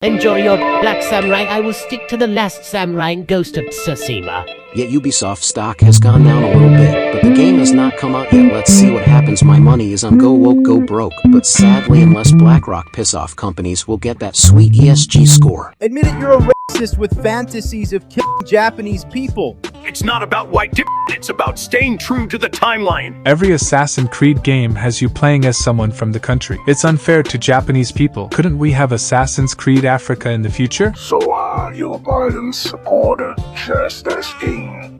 Enjoy your Black Samurai. I will stick to the Last Samurai and Ghost of Tsushima. Yet Ubisoft stock has gone down a little bit, but the game has not come out yet. Let's see what happens. My money is on go woke, go broke, but sadly, unless BlackRock piss off companies, will get that sweet ESG score. Admit it, you're a racist with fantasies of killing Japanese people. It's not about white it's about staying true to the timeline. Every Assassin's Creed game has you playing as someone from the country. It's unfair to Japanese people. Couldn't we have Assassin's Creed Africa in the future? So are your violent supporter just as king?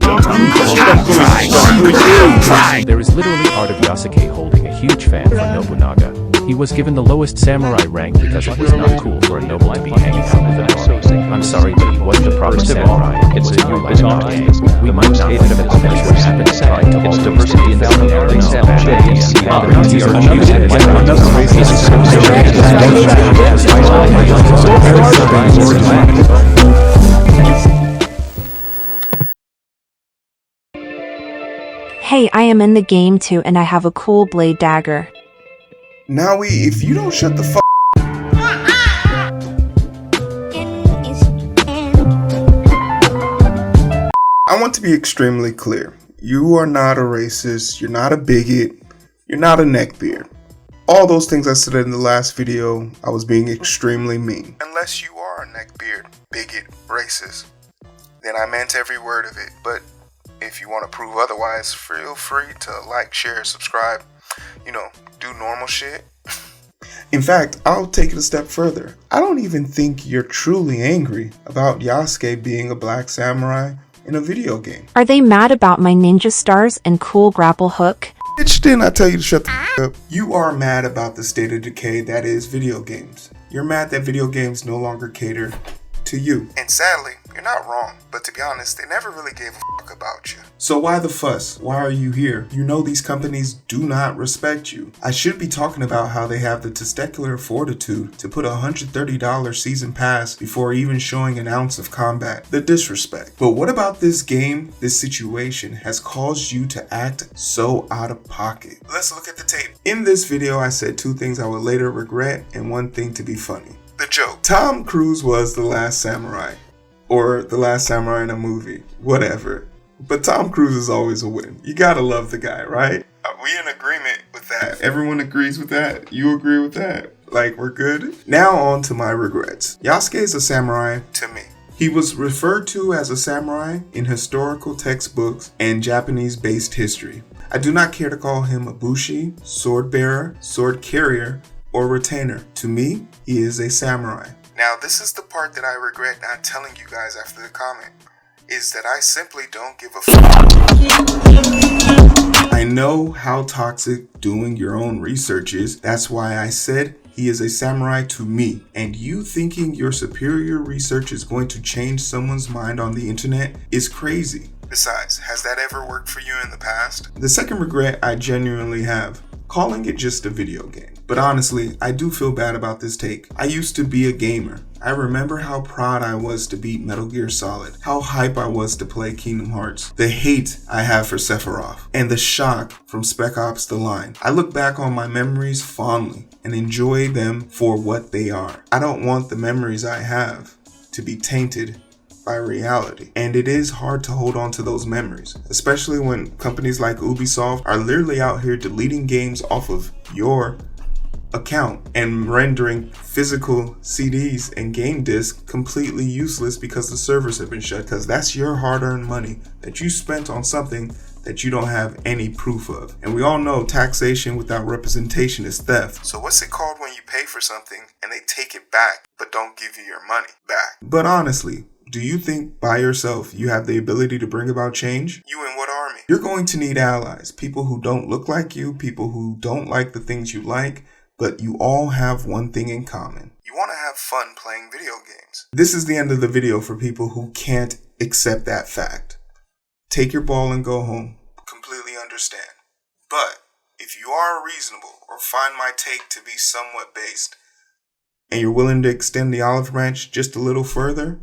There is literally art of Yasuke holding a huge fan for Nobunaga. He was given the lowest samurai rank because it was not cool for a noble to be hanging out with an army. I'm sorry, but he wasn't a proper samurai. It was you like an We might not have been what happened to try to hold diversity in Hey, I am in the game too, and I have a cool blade dagger. Now if you don't shut the fuck I want to be extremely clear. You are not a racist, you're not a bigot, you're not a neckbeard. All those things I said in the last video, I was being extremely mean. Unless you are a neckbeard, bigot, racist, then I meant every word of it. But if you want to prove otherwise, feel free to like, share, subscribe, do normal shit. In fact, I'll take it a step further. I don't even think you're truly angry about Yasuke being a black samurai in a video game. Are they mad about my ninja stars and cool grapple hook? Bitch, didn't I tell you to shut the f up? You are mad about the state of decay that is video games. You're mad that video games no longer cater to you. And sadly, you're not wrong, but to be honest, they never really gave a fuck about you. So why the fuss? Why are you here? You know these companies do not respect you. I should be talking about how they have the testicular fortitude to put a $130 season pass before even showing an ounce of combat. The disrespect. But what about this game, this situation, has caused you to act so out of pocket? Let's look at the tape. In this video, I said 2 things I would later regret and 1 thing to be funny. The joke. Tom Cruise was the last samurai. Or the last samurai in a movie. Whatever. But Tom Cruise is always a win. You gotta love the guy, right? Are we in agreement with that? Everyone agrees with that? You agree with that? Like, we're good? Now on to my regrets. Yasuke is a samurai to me. He was referred to as a samurai in historical textbooks and Japanese-based history. I do not care to call him a bushi, sword bearer, sword carrier, or retainer. To me, he is a samurai. Now, this is the part that I regret not telling you guys after the comment, is that I simply don't give a fuck. I know how toxic doing your own research is. That's why I said he is a samurai to me. And you thinking your superior research is going to change someone's mind on the internet is crazy. Besides, has that ever worked for you in the past? The second regret I genuinely have, calling it just a video game. But honestly, I do feel bad about this take. I used to be a gamer. I remember how proud I was to beat Metal Gear Solid, how hype I was to play Kingdom Hearts, the hate I have for Sephiroth, and the shock from Spec Ops The Line. I look back on my memories fondly and enjoy them for what they are. I don't want the memories I have to be tainted by reality. And it is hard to hold on to those memories, especially when companies like Ubisoft are literally out here deleting games off of your account and rendering physical CDs and game discs completely useless because the servers have been shut, because that's your hard-earned money that you spent on something that you don't have any proof of. And we all know taxation without representation is theft. So what's it called when you pay for something and they take it back but don't give you your money back? But honestly, do you think by yourself you have the ability to bring about change? You in what army? You're going to need allies, people who don't look like you, people who don't like the things you like, but you all have one thing in common. You want to have fun playing video games. This is the end of the video for people who can't accept that fact. Take your ball and go home. Completely understand. But if you are reasonable or find my take to be somewhat based, and you're willing to extend the olive branch just a little further,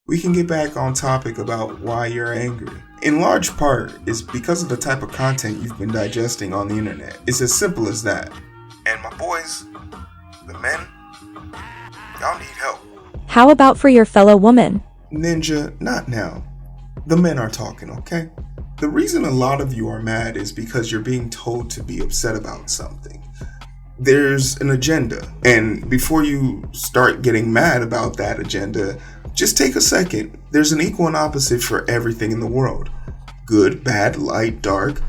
we can get back on topic about why you're angry. In large part, it's because of the type of content you've been digesting on the internet. It's as simple as that. And my boys, the men, Y'all need help. How about for your fellow woman? Ninja, not now. The men are talking, okay? The reason a lot of you are mad is because you're being told to be upset about something. There's an agenda, and before you start getting mad about that agenda, just take a second. There's an equal and opposite for everything in the world. Good, bad, light, dark.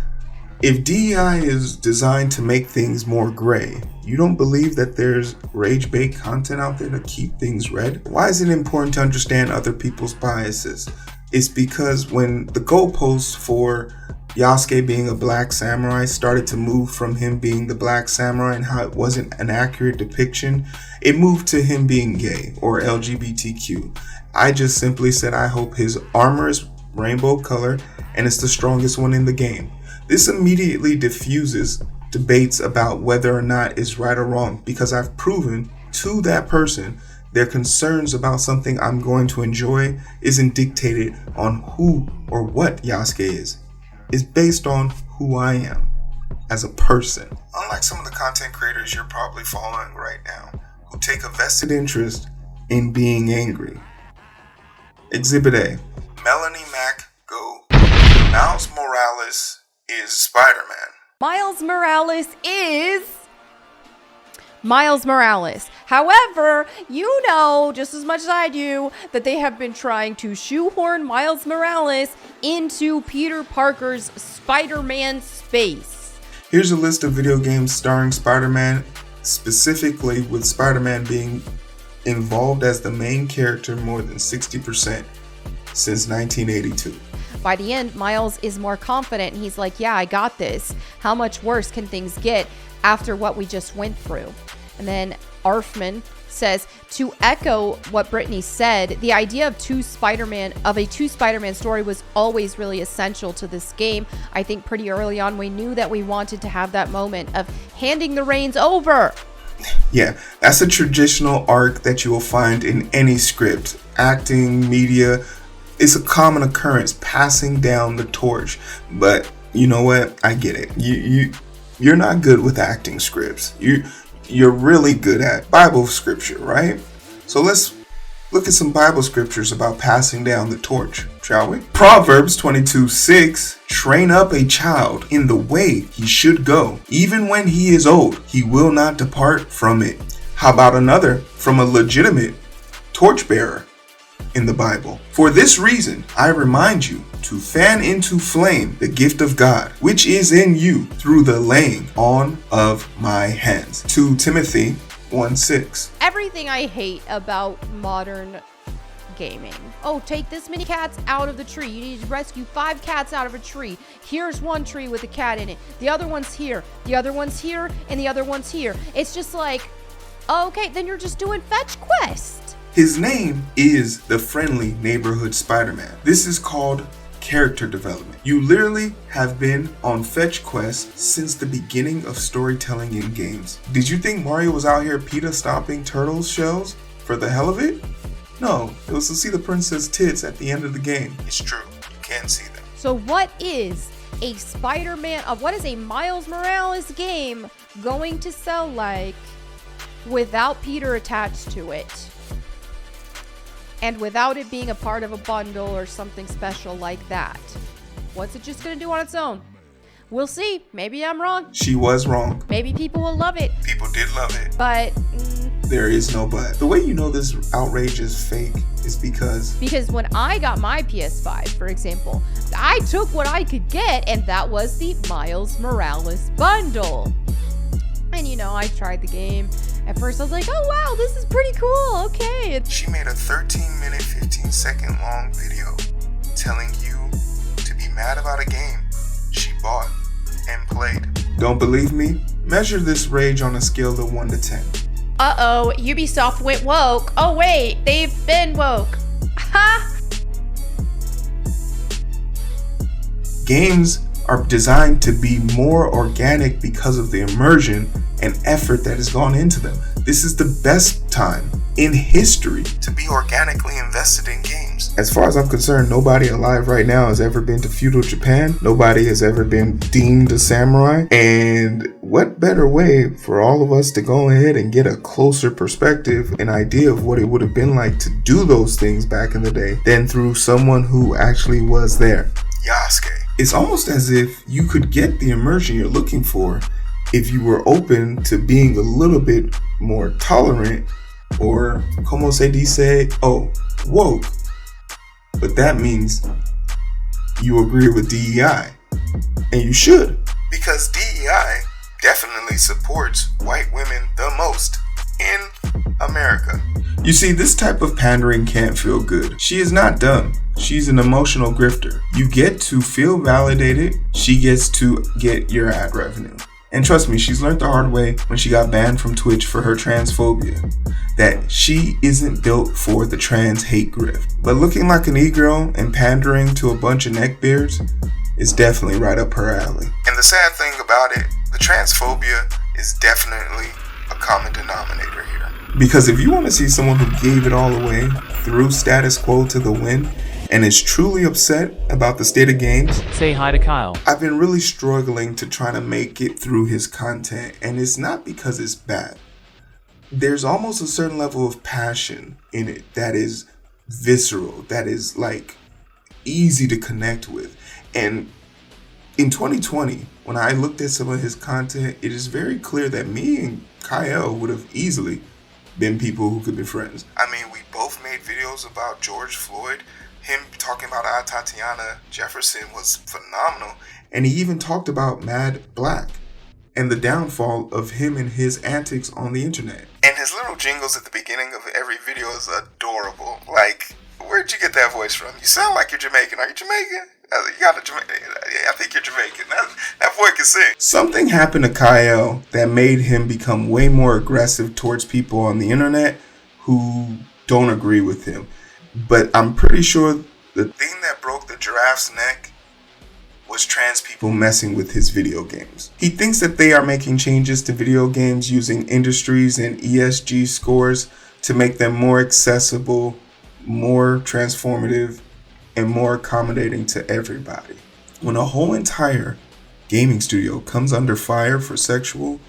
If DEI is designed to make things more gray, you don't believe that there's rage-bait content out there to keep things red? Why is it important to understand other people's biases? It's because when the goalposts for Yasuke being a black samurai started to move from him being the black samurai and how it wasn't an accurate depiction, it moved to him being gay or LGBTQ. I just simply said I hope his armor is rainbow color and it's the strongest one in the game. This immediately diffuses debates about whether or not it's right or wrong, because I've proven to that person their concerns about something I'm going to enjoy isn't dictated on who or what Yasuke is. It's based on who I am as a person. Unlike some of the content creators you're probably following right now, who take a vested interest in being angry. Exhibit A. Melanie Mac, go. Miles Morales is Spider-Man. Miles Morales is Miles Morales. However, you know just as much as I do that they have been trying to shoehorn Miles Morales into Peter Parker's Spider-Man space. Here's a list of video games starring Spider-Man, specifically with Spider-Man being involved as the main character more than 60% since 1982. By the end, Miles is more confident and he's like, yeah, I got this. How much worse can things get after what we just went through? And then Arfman says, to echo what Brittany said, the idea of a two Spider-Man story was always really essential to this game. I think pretty early on we knew that we wanted to have that moment of handing the reins over. Yeah, that's a traditional arc that you will find in any script, acting, media. It's a common occurrence, passing down the torch. But you know what? I get it. You're not good with acting scripts. You're really good at Bible scripture, right? So let's look at some Bible scriptures about passing down the torch, shall we? Proverbs 22:6, train up a child in the way he should go. Even when he is old, he will not depart from it. How about another from a legitimate torchbearer in the Bible? For this reason, I remind you to fan into flame the gift of God, which is in you through the laying on of my hands. 2 Timothy 1:6. Everything I hate about modern gaming. Oh, take this many cats out of the tree. You need to rescue 5 cats out of a tree. Here's one tree with a cat in it. The other one's here. The other one's here. And the other one's here. It's just like, okay, then you're just doing fetch quest. His name is the friendly neighborhood Spider-Man. This is called character development. You literally have been on fetch quests since the beginning of storytelling in games. Did you think Mario was out here PETA stomping turtle shells for the hell of it? No, it was to see the princess tits at the end of the game. It's true, you can see them. So what is a what is a Miles Morales game going to sell like without Peter attached to it? And without it being a part of a bundle or something special like that? What's it just going to do on its own? We'll see. Maybe I'm wrong. She was wrong. Maybe people will love it. People did love it. But there is no but. The way you know this outrage is fake is because when I got my PS5, for example, I took what I could get, and that was the Miles Morales bundle. And I tried the game. At first I was like, oh wow, this is pretty cool, okay. She made a 13-minute, 15-second long video telling you to be mad about a game she bought and played. Don't believe me? Measure this rage on a scale of 1 to 10. Uh-oh, Ubisoft went woke. Oh wait, they've been woke. Ha! Games are designed to be more organic because of the immersion and effort that has gone into them. This is the best time in history to be organically invested in games. As far as I'm concerned, nobody alive right now has ever been to feudal Japan. Nobody has ever been deemed a samurai. And what better way for all of us to go ahead and get a closer perspective, an idea of what it would have been like to do those things back in the day than through someone who actually was there. Yasuke. It's almost as if you could get the immersion you're looking for if you were open to being a little bit more tolerant, or como se dice, woke. But that means you agree with DEI. And you should, because DEI definitely supports white women the most in America. You see, this type of pandering can't feel good. She is not dumb. She's an emotional grifter. You get to feel validated. She gets to get your ad revenue. And trust me, she's learned the hard way when she got banned from Twitch for her transphobia, that she isn't built for the trans hate grift. But looking like an e-girl and pandering to a bunch of neckbeards is definitely right up her alley. And the sad thing about it, the transphobia is definitely a common denominator here. Because if you want to see someone who gave it all away, threw status quo to the wind, and is truly upset about the state of games, say hi to Kyle. I've been really struggling to try to make it through his content, and it's not because it's bad. There's almost a certain level of passion in it that is visceral, that is like easy to connect with. And in 2020, when I looked at some of his content, it is very clear that me and Kyle would have easily been people who could be friends. I mean, we both made videos about George Floyd. Him talking about Tatiana Jefferson was phenomenal. And he even talked about Mad Black and the downfall of him and his antics on the internet. And his little jingles at the beginning of every video is adorable. Like, where'd you get that voice from? You sound like you're Jamaican. Are you Jamaican? You got a Jamaican. I think you're Jamaican. That boy can sing. Something happened to Kyle that made him become way more aggressive towards people on the internet who don't agree with him. But I'm pretty sure the thing that broke the giraffe's neck was trans people messing with his video games. He thinks that they are making changes to video games using industries and ESG scores to make them more accessible, more transformative, and more accommodating to everybody. When a whole entire gaming studio comes under fire for sexual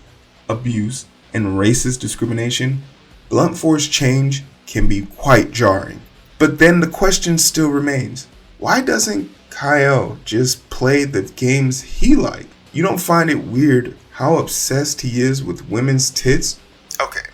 abuse and racist discrimination, blunt force change can be quite jarring. But then the question still remains, why doesn't Kyle just play the games he likes? You don't find it weird how obsessed he is with women's tits? Okay,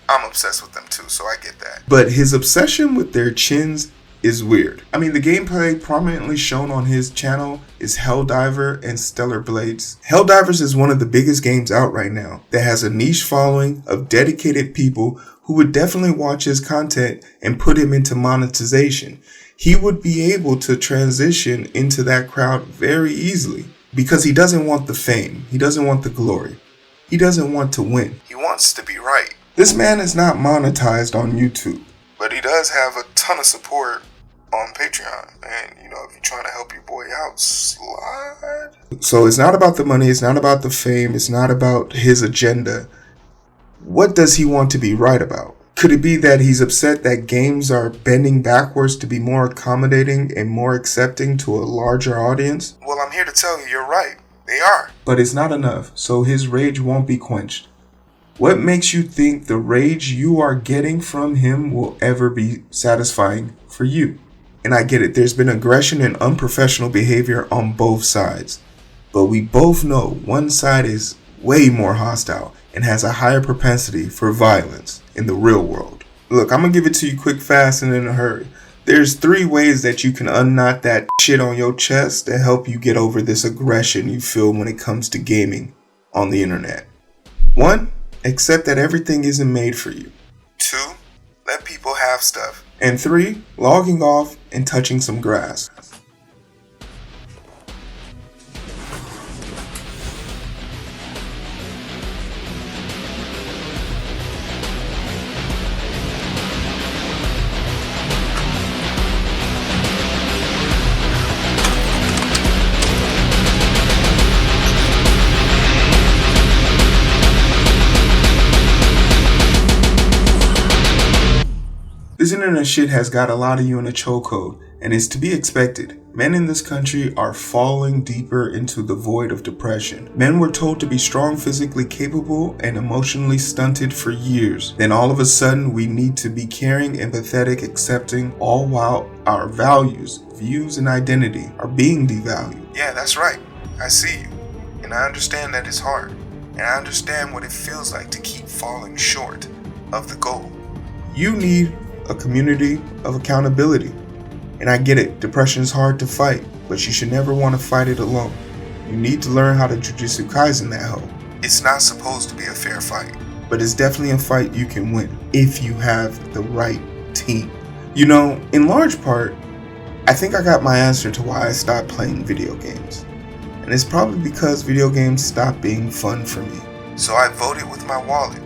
I'm obsessed with them too, so I get that. But his obsession with their chins is weird. I mean, the gameplay prominently shown on his channel is Helldiver and Stellar Blades. Helldivers is one of the biggest games out right now that has a niche following of dedicated people who would definitely watch his content and put him into monetization. He would be able to transition into that crowd very easily because he doesn't want the fame. He doesn't want the glory. He doesn't want to win. He wants to be right. This man is not monetized on YouTube, but he does have a ton of support on Patreon. And, you know, if you're trying to help your boy out, slide. So it's not about the money. It's not about the fame. It's not about his agenda. What does he want to be right about? Could it be that he's upset that games are bending backwards to be more accommodating and more accepting to a larger audience? Well, I'm here to tell you, you're right. They are. But it's not enough, so his rage won't be quenched. What makes you think the rage you are getting from him will ever be satisfying for you? And I get it, there's been aggression and unprofessional behavior on both sides. But we both know one side is way more hostile and has a higher propensity for violence in the real world. Look, I'm gonna give it to you quick, fast, and in a hurry. There's 3 ways that you can unknot that shit on your chest to help you get over this aggression you feel when it comes to gaming on the internet. 1, accept that everything isn't made for you. 2, let people have stuff. And 3, logging off and touching some grass. This internet shit has got a lot of you in a chokehold, and it's to be expected. Men in this country are falling deeper into the void of depression. Men were told to be strong, physically capable, and emotionally stunted for years. Then all of a sudden, we need to be caring, empathetic, accepting, all while our values, views, and identity are being devalued. Yeah, that's right. I see you. And I understand that it's hard. And I understand what it feels like to keep falling short of the goal. You need a community of accountability. And I get it, depression is hard to fight, but you should never want to fight it alone. You need to learn how to Jujutsu Kaisen that hoe. It's not supposed to be a fair fight, but it's definitely a fight you can win if you have the right team. You know, in large part, I think I got my answer to why I stopped playing video games. And it's probably because video games stopped being fun for me. So I voted with my wallet,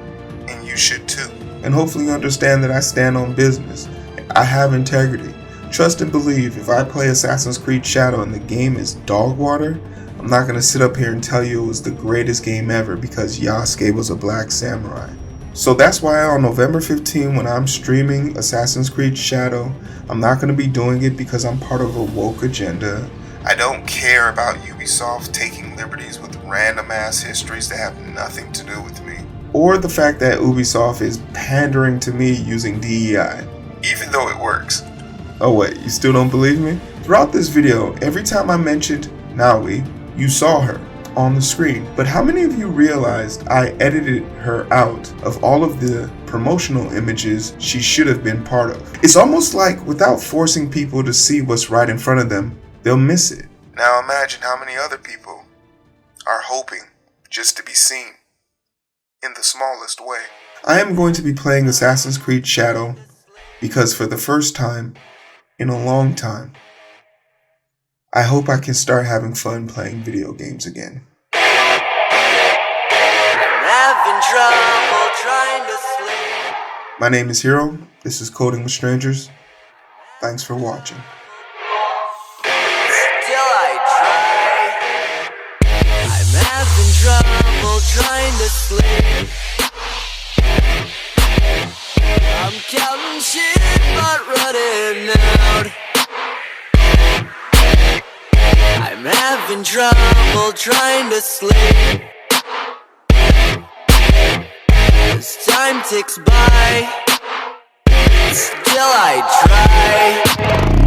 and you should too. And hopefully you understand that I stand on business. I have integrity. Trust and believe, if I play Assassin's Creed Shadow and the game is dog water, I'm not going to sit up here and tell you it was the greatest game ever because Yasuke was a black samurai. So that's why on November 15, when I'm streaming Assassin's Creed Shadow, I'm not going to be doing it because I'm part of a woke agenda. I don't care about Ubisoft taking liberties with random ass histories that have nothing to do with me. Or the fact that Ubisoft is pandering to me using DEI, even though it works. Oh wait, you still don't believe me? Throughout this video, every time I mentioned Naui, you saw her on the screen. But how many of you realized I edited her out of all of the promotional images she should have been part of? It's almost like without forcing people to see what's right in front of them, they'll miss it. Now imagine how many other people are hoping just to be seen in the smallest way. I am going to be playing Assassin's Creed Shadow because for the first time in a long time, I hope I can start having fun playing video games again. My name is Hero. This is Coding with Strangers. Thanks for watching. Trying to sleep. I'm counting shit but running out. I'm having trouble trying to sleep. As time ticks by, still I try.